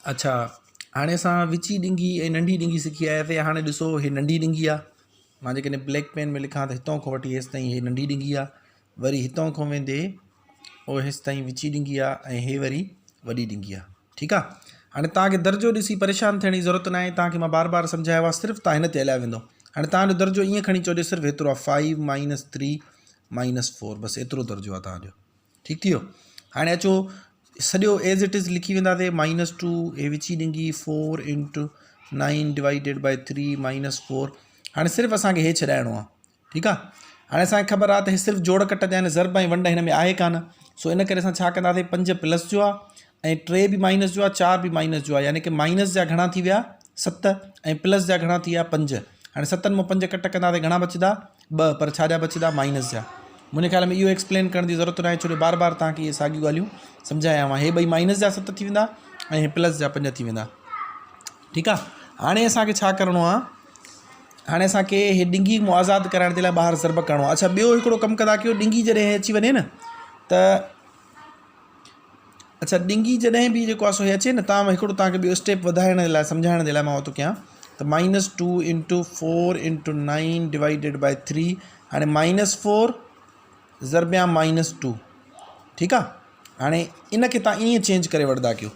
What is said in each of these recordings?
अच्छा, हाणे असां विची ॾिंगी ऐं नंढी ॾिंगी सिखी आयासीं। हाणे ॾिसो, हे नंढी ॾिंगी आहे। मां जेकॾहिं ब्लैक पेन में लिखां त हितां खां वठी हेसि ताईं हे नंढी ॾिंगी आहे। वरी हितां खां वेंदे उहो हेसि ताईं विची ॾिंगी आहे ऐं हे वरी वॾी ॾिंगी आहे। ठीकु आहे। हाणे तव्हांखे दर्जो ॾिसी परेशान थियण जी ज़रूरत न आहे। तव्हांखे मां बार बार सम्झायो आहे, सिर्फ़ु तव्हां हिन ते हलिया वेंदो। हाणे तव्हांजो दर्जो ईअं खणी चोजे, सिर्फ़ु एतिरो आहे 5 - 3 - 4, बसि एतिरो दर्जो आहे तव्हांजो। ठीकु थी वियो। हाणे अचो सॼो एज़ इट इज़ लिखी वेंदासीं। -2 हे विची ॾिंगी 4 × 9 / 3 - 4। हाणे सिर्फ़ु असांखे हे छॾाइणो आहे। ठीकु आहे। हाणे असांखे ख़बर आहे त हे सिर्फ़ु जोड़ कट जा आहिनि, ज़रब ऐं वंड हिन में आहे कान। सो इन करे असां छा कंदासीं, 5 प्लस जो आहे ऐं 3 बि माइनस जो आहे, 4 बि माइनस जो आहे। यानी कि माइनस जा घणा थी विया 7 ऐं प्लस जा घणा थी विया 5। हाणे 7 मां 5 कट कंदासीं, घणा बचंदा 2, पर छा जा बचंदा माइनस जा। मुंहिंजे ख़्याल में इहो एक्सप्लेन करण जी ज़रूरत न आहे, छो जो बार बार तव्हांखे इहे साॻियूं ॻाल्हियूं सम्झाया मां। हे ॿई माइनस जा 7 थी वेंदा ऐं हे प्लस जा 5 थी वेंदा। ठीकु आहे। हाणे असांखे छा करिणो आहे, हाणे असांखे हे ॾिंगी मां आज़ादु कराइण जे लाइ ॿाहिरि ज़रब करिणो आहे। अच्छा, ॿियो हिकिड़ो कमु कंदा कयो, ॾिंगी जॾहिं अची वञे न त अच्छा ॾिंगी जॾहिं बि जेको आहे सो हे अचे न, तव्हांखे ॿियो स्टेप वधाइण जे लाइ सम्झाइण जे लाइ मां थो कयां त -2 × 4 × 9 / 3। हाणे -4 ज़रबिया -2। ठीकु आहे। हाणे इनखे तव्हां ईअं चेंज करे वठंदा कयो।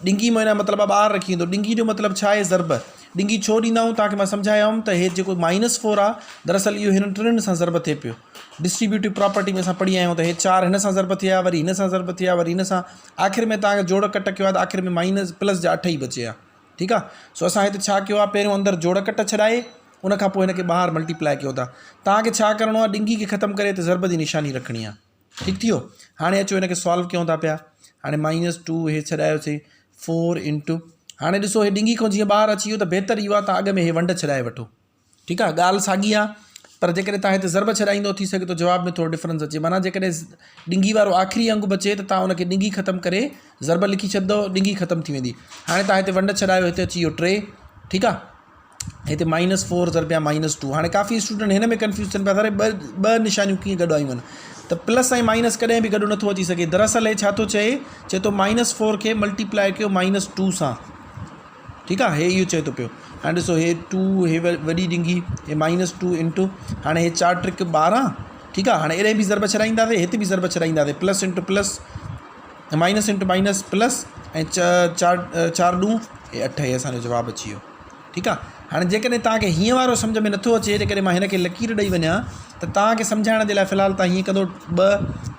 ॾिंगी में हिन मतिलबु आहे ॿाहिरि रखी वेंदो। ॾिंगी जो मतिलबु छा आहे, ज़रब। ॾिंगी छो ॾींदा आहियूं, तव्हांखे मां सम्झायो हुउमि त हे जेको -4 आहे, दरअसल इहो हिन टिनि सां ज़रब थिए पियो। डिस्ट्रीब्यूटिव प्रॉपर्टी में असां पढ़ी आया आहियूं त हे 4 हिन सां ज़रब थिया, वरी हिन सां ज़रब थिया, वरी हिन सां, आख़िर में तव्हांखे जोड़ कट कयो आहे त आख़िर में माइनस प्लस जा 8 ई बचे आहे। ठीकु आहे। सो असां हिते छा कयो आहे, पहिरियों अंदरि जोड़ कट छॾाए उनखां पोइ हिनखे ॿाहिरि मल्टीप्लाई कयो था। तव्हांखे छा करिणो आहे, ॾिंगी खे ख़तमु करे त ज़रब जी निशानी रखणी आहे। ठीकु थी वियो। हाणे अचो हिनखे सॉल्व कयूं था पिया। हाणे -2 हे छॾायोसीं 4 × हाणे ॾिसो हे ॾिंगी खां जीअं ॿाहिरि अची वियो त बहितर इहो आहे तव्हां अॻ में हे वंड छॾाए वठो। ठीकु आहे। ॻाल्हि साॻी आहे, पर जेकॾहिं तव्हां हिते ज़रब छॾाईंदो थी सघे थो जवाब में थोरो डिफरेंस अचे। माना जेकॾहिं ॾिंगी वारो आख़िरी अंग बचे त तव्हां उनखे ॾिंगी ख़तमु करे ज़रब लिखी छॾंदो, ॾिंगी ख़तमु थी वेंदी। हाणे तव्हां हिते वंड छॾायो, हिते अची वियो 3। ठीकु आहे। हिते -4 ज़रबिया -2। हाणे काफ़ी स्टूडेंट हिन में कंफ्यूज़ थियनि पिया, सारे ॿ निशानियूं कीअं गॾु आयूं आहिनि, त प्लस ऐं माइनस कॾहिं बि गॾु नथो अची सघे। दरअसल हे छा थो चए थो -4 खे मल्टीप्लाई कयो -2 सां। ठीकु आहे। हे इहो चए थो पियो। हाणे ॾिसो हे 2, हे वॾी ॾिंगी, हे -2 × हाणे हे 4 × 12। ठीकु आहे। हाणे एॾे बि ज़रब छॾाईंदासीं, हिते बि ज़रब छॾाईंदासीं, plus × plus, minus × minus plus ऐं 4 × 2 हे 8। हे असांजो जवाबु अची वियो। ठीकु आहे। हाणे जेकॾहिं तव्हांखे हीअं वारो सम्झ में नथो अचे, जेकॾहिं मां हिनखे लकीर ॾेई वञा त तव्हांखे सम्झाइण जे लाइ फ़िलहालु तव्हां हीअं कंदो,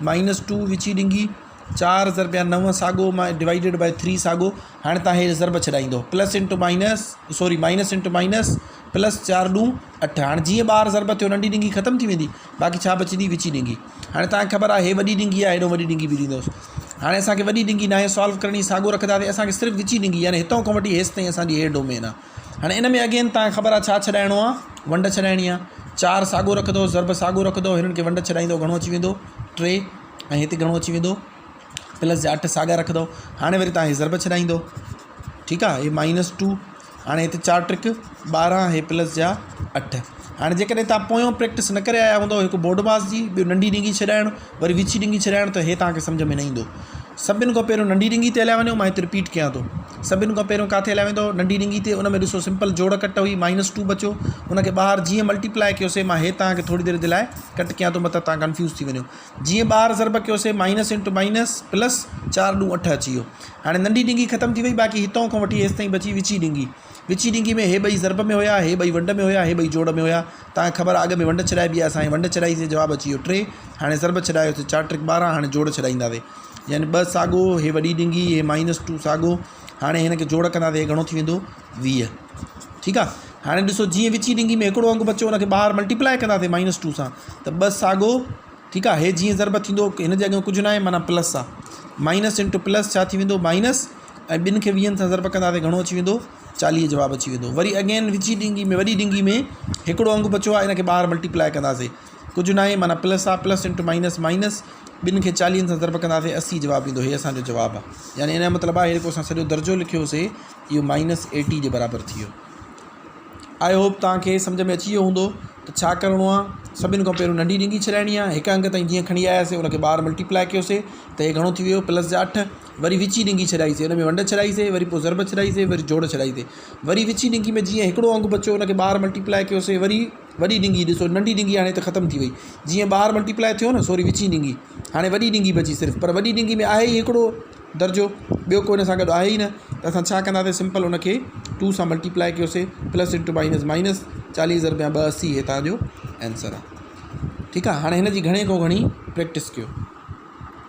2 - 2 विची ॾिंगी, 4 ज़रबिया 9 साॻो, / 3 साॻो। हाणे तव्हां हे ज़रब छॾाईंदो, plus × minus, sorry minus × minus plus 4 × 8। हाणे जीअं ॿाहिरि ज़रब थियो नंढी ॾिंगी ख़तमु थी वेंदी, बाक़ी छा बचंदी, विची ॾिंगी। हाणे तव्हांखे ख़बर आहे हे वॾी ॾिंगी आहे, हेॾो वॾी ॾिंगी बि ॾींदोसि। हाणे असांखे वॾी ॾिंगी न आहे सॉल्व करणी, साॻो रखंदासीं। असांखे सिर्फ़ु विची ॾिंगी, यानी हितां खां वठी हेसि ताईं असांजी हे डोमेन आहे। हाणे इन में अगेन तव्हांखे ख़बर आहे छा छॾाइणो आहे, वंड छॾाइणी आहे। 4 साॻो रखंदो, ज़रब साॻो रखंदो, हिननि खे वंड छॾाईंदो, घणो अची वेंदो 3 ऐं हिते घणो अची वेंदो प्लस जा 8 साॻा रखंदो। हाणे वरी तव्हां हे ज़रब छॾाईंदो। ठीकु आहे। हे -2, हाणे हिते 4 × 12, हे प्लस जा 8। हाणे जेकॾहिं तव्हां पोयों प्रैक्टिस न करे आया हूंदो, हिकु बोडमास जी, ॿियो नंढी ॾिंगी छॾाइणु, वरी विची ॾिंगी छॾाइणु, त हे तव्हांखे सम्झ में न ईंदो। सभिनि खां पहिरियों नंढी ॾिंगी ते हलिया वञो। मां हिते रिपीट कयां थो, सभिनि खां पहिरियों किथे हलिया वेंदो, नंढी ॾिंगी ते। उन में ॾिसो सिंपल जोड़ कट हुई, -2 बचो, उनखे ॿाहिरि जीअं मल्टीप्लाई कयोसीं, मां हे तव्हांखे थोरी देरि जे लाइ कट कयां थो, मतिलबु तव्हां कंफ्यूज़ थी वञो। जीअं ॿाहिरि ज़रब कयोसीं, माइनस × माइनस प्लस 4 × 8 अची वियो। हाणे नंढी ॾिंगी ख़तमु थी वई, बाक़ी हितां खां वठी हेसि ताईं बची विची ॾिंगी। विची ॾिंगी में हे ॿई ज़रब में हुया, हे ॿई वंड में हुया, हे ॿई जोड़ में हुया। तव्हांखे ख़बर आहे अॻ में वंड छॾाइबी आहे, असांखे वंड छॾाईसीं, जवाबु अची वियो 3। हाणे ज़रब छॾायोसीं 4 × 12, हाणे जोड़ छॾाईंदासीं, यानी 2 साॻो, हे वॾी ॾिंगी, हे -2 साॻो। हाणे हिनखे जोड़ कंदासीं, घणो थी वेंदो 20। ठीकु आहे। हाणे ॾिसो जीअं विची ॾिंगी में हिकिड़ो अंग बचो, उनखे ॿाहिरि मल्टीप्लाई कंदासीं -2 सां, त 2 साॻो। ठीकु आहे। हे जीअं ज़रब थींदो, हिन जे अॻियां कुझु न आहे, माना प्लस आहे। माइनस × प्लस छा थी वेंदो माइनस, ऐं ॿिनि खे 20 सां ज़रब कंदासीं, घणो अची वेंदो 40, जवाबु अची वेंदो। वरी अगेन विची ॾिंगी में, वॾी ॾिंगी में हिकिड़ो अंग बचो आहे, इनखे ॿाहिरि मल्टीप्लाई कंदासीं, कुझु न आहे, माना प्लस आहे, प्लस × माइनस माइनस, ॿिनि खे 40 सां ज़रब कंदासीं, 80 जवाबु ईंदो। हे असांजो जवाबु आहे। यानी इन जो मतिलबु आहे जेको असां सॼो दर्जो लिखियोसीं, इहो -80 जे बराबरि थी वियो। आई होप तव्हांखे सम्झ में अची वियो हूंदो। त छा करिणो आहे, सभिनि खां पहिरियों नंढी ॾिंगी छॾाइणी आहे, हिकु अंक ताईं जीअं खणी आयासीं उनखे ॿाहिरि मल्टीप्लाए कयोसीं त हे घणो थी वियो +8, वरी विची ॾिंगी छॾाईसीं, हुन में वंड छॾाईसीं, वरी पोइ ज़रब छॾाईसीं, वरी जोड़ छॾाईसीं, वरी विची ॾिंगी में जीअं हिकिड़ो अंक बचियो उनखे ॿाहिरि मल्टीप्लाए कयोसीं, वरी वॾी ॾिंगी, ॾिसो नंढी ॾिंगी हाणे त ख़तमु थी वई, जीअं ॿाहिरि मल्टीप्लाए थियो न सोरी विची ॾिंगी, हाणे वॾी ॾिंगी बची सिर्फ़ु, पर वॾी ॾिंगी में आहे ई हिकिड़ो दर्जो, ॿियो को हिन सां गॾु आहे ई न, त असां छा कंदासीं, सिंपल हुनखे 2 सां मल्टीप्लाए कयोसीं, प्लस इंटू माइनस माइनस, 40 ज़रब 280 हे तव्हांजो आंसर आहे। ठीकु आहे, हाणे हिन जी घणे खां घणी प्रैक्टिस कयो।